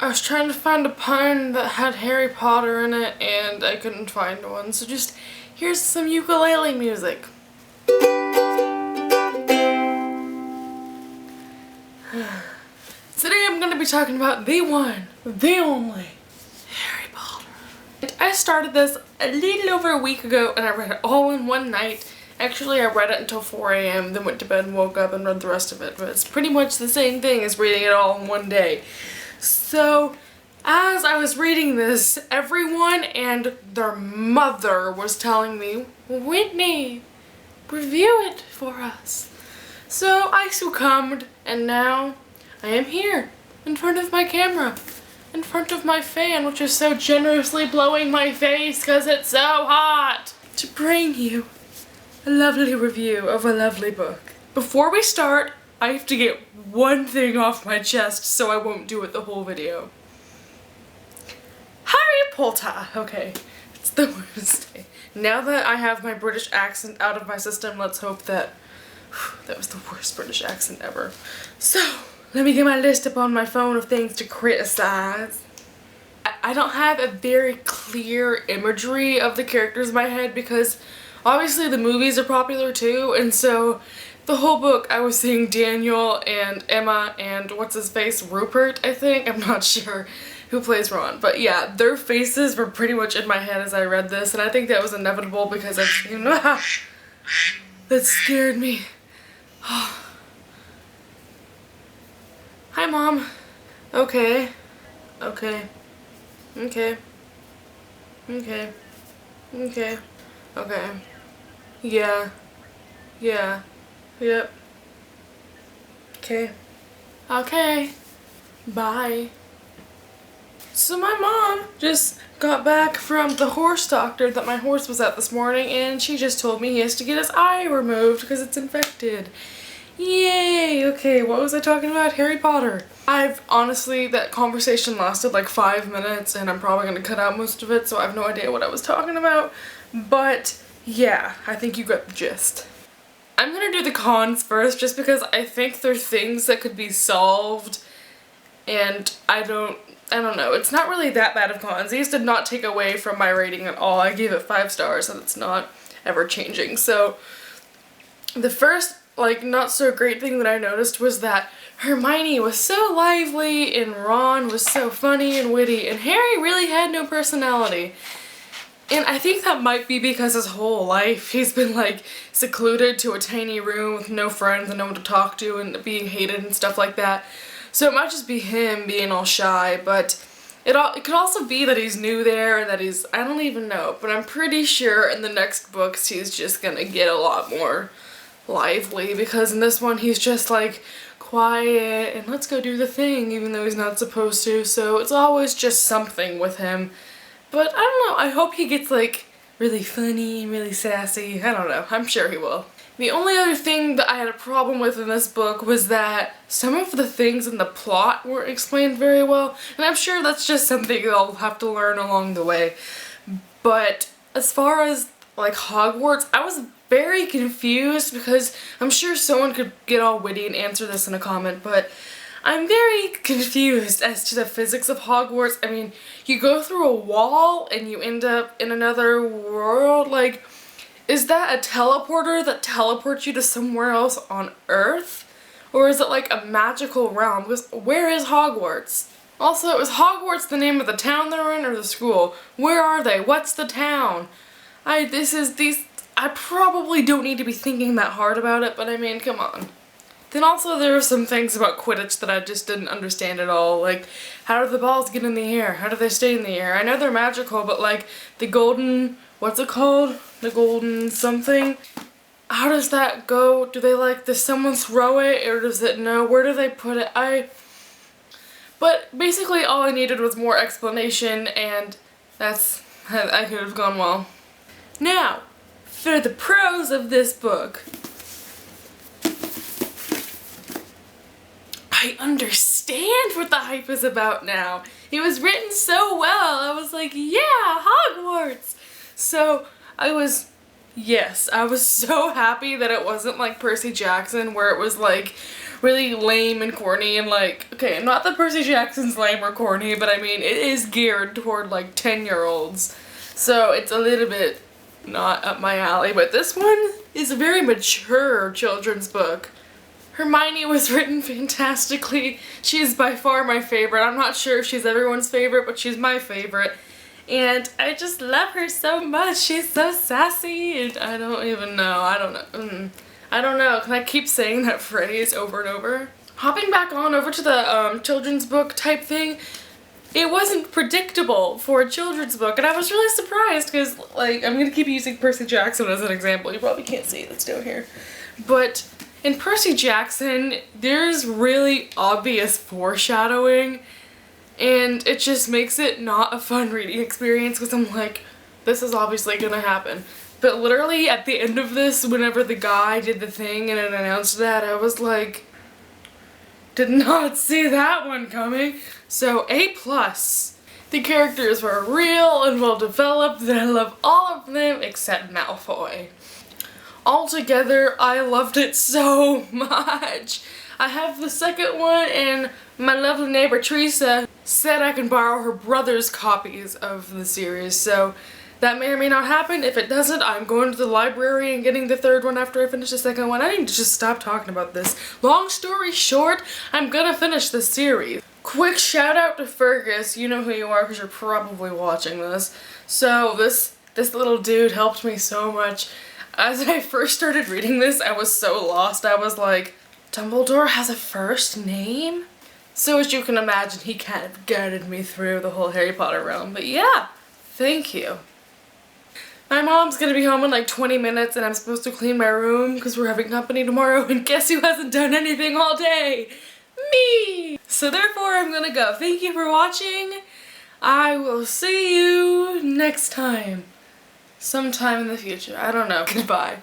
I was trying to find a pun that had Harry Potter in it and I couldn't find one, so just here's some ukulele music. Today I'm going to be talking about the one, the only, Harry Potter. And I started this a little over a week ago and I read it all in one night. Actually, I read it until 4 a.m., then went to bed and woke up and read the rest of it, but it's pretty much the same thing as reading it all in one day. So, as I was reading this, everyone and their mother was telling me, Whitney, review it for us. So I succumbed, and now I am here, in front of my camera, in front of my fan, which is so generously blowing my face because it's so hot, to bring you a lovely review of a lovely book. Before we start, I have to get one thing off my chest, so I won't do it the whole video. Harry Potter! Okay, it's the worst day. Now that I have my British accent out of my system, let's hope that that was the worst British accent ever. So, let me get my list up on my phone of things to criticize. I don't have a very clear imagery of the characters in my head because obviously the movies are popular too, and so the whole book I was seeing Daniel and Emma and what's his face, Rupert, I think? I'm not sure who plays Ron, but yeah, their faces were pretty much in my head as I read this, and I think that was inevitable because I've seen that scared me. Hi, Mom. Okay. Okay. Okay. Okay. Okay. Okay. Yeah. Yeah. Yep. Okay. Okay. Bye. So my mom just got back from the horse doctor that my horse was at this morning, and she just told me he has to get his eye removed because it's infected. Yay! Okay, what was I talking about? Harry Potter. Honestly, that conversation lasted like 5 minutes and I'm probably gonna cut out most of it, so I have no idea what I was talking about. But yeah, I think you got the gist. I'm gonna do the cons first just because I think there are things that could be solved and I don't know, it's not really that bad of cons. These did not take away from my rating at all. I gave it 5 stars and it's not ever changing. So the first not so great thing that I noticed was that Hermione was so lively and Ron was so funny and witty and Harry really had no personality. And I think that might be because his whole life he's been secluded to a tiny room with no friends and no one to talk to and being hated and stuff like that. So it might just be him being all shy, but it could also be that he's new there and that I don't even know, but I'm pretty sure in the next books he's just gonna get a lot more lively because in this one he's just quiet and let's go do the thing even though he's not supposed to, so it's always just something with him. But I don't know, I hope he gets really funny and really sassy. I don't know, I'm sure he will. The only other thing that I had a problem with in this book was that some of the things in the plot weren't explained very well, and I'm sure that's just something that I'll have to learn along the way. But as far as Hogwarts, I was very confused because I'm sure someone could get all witty and answer this in a comment, but I'm very confused as to the physics of Hogwarts. I mean, you go through a wall and you end up in another world. Is that a teleporter that teleports you to somewhere else on Earth? Or is it a magical realm? Because where is Hogwarts? Also, is Hogwarts the name of the town they're in or the school? Where are they? What's the town? I probably don't need to be thinking that hard about it, but I mean, come on. Then also there were some things about Quidditch that I just didn't understand at all. How do the balls get in the air? How do they stay in the air? I know they're magical, but the golden, what's it called? The golden something? How does that go? Do they does someone throw it or does it know? Where do they put it? But basically all I needed was more explanation and I could have gone well. Now, for the pros of this book. I understand what the hype is about now. It was written so well. I was like, yeah, Hogwarts. So I was Yes, I was so happy that it wasn't like Percy Jackson where it was like really lame and corny and like, okay, not that Percy Jackson's lame or corny, but I mean, it is geared toward like 10-year-olds. So it's a little bit not up my alley, but this one is a very mature children's book. Hermione was written fantastically. She's by far my favorite. I'm not sure if she's everyone's favorite, but she's my favorite. And I just love her so much. She's so sassy, and I don't even know. I don't know. I don't know. Can I keep saying that phrase over and over? Hopping back on over to the children's book type thing, it wasn't predictable for a children's book, and I was really surprised because, like, I'm gonna keep using Percy Jackson as an example. You probably can't see it, it's down here. But in Percy Jackson, there's really obvious foreshadowing, and it just makes it not a fun reading experience because I'm like, this is obviously gonna happen. But literally at the end of this, whenever the guy did the thing and it announced that, I was like, did not see that one coming. So A+. The characters were real and well developed, and I love all of them except Malfoy. Altogether, I loved it so much. I have the second one, and my lovely neighbor Teresa said I can borrow her brother's copies of the series, so that may or may not happen. If it doesn't, I'm going to the library and getting the third one after I finish the second one. I need to just stop talking about this. Long story short, I'm gonna finish the series. Quick shout out to Fergus. You know who you are because you're probably watching this. So this little dude helped me so much. As I first started reading this, I was so lost. I was like, Dumbledore has a first name? So as you can imagine, he kind of guided me through the whole Harry Potter realm. But yeah, thank you. My mom's gonna be home in like 20 minutes and I'm supposed to clean my room because we're having company tomorrow, and guess who hasn't done anything all day? Me! So therefore I'm gonna go. Thank you for watching. I will see you next time. Sometime in the future. I don't know. Goodbye.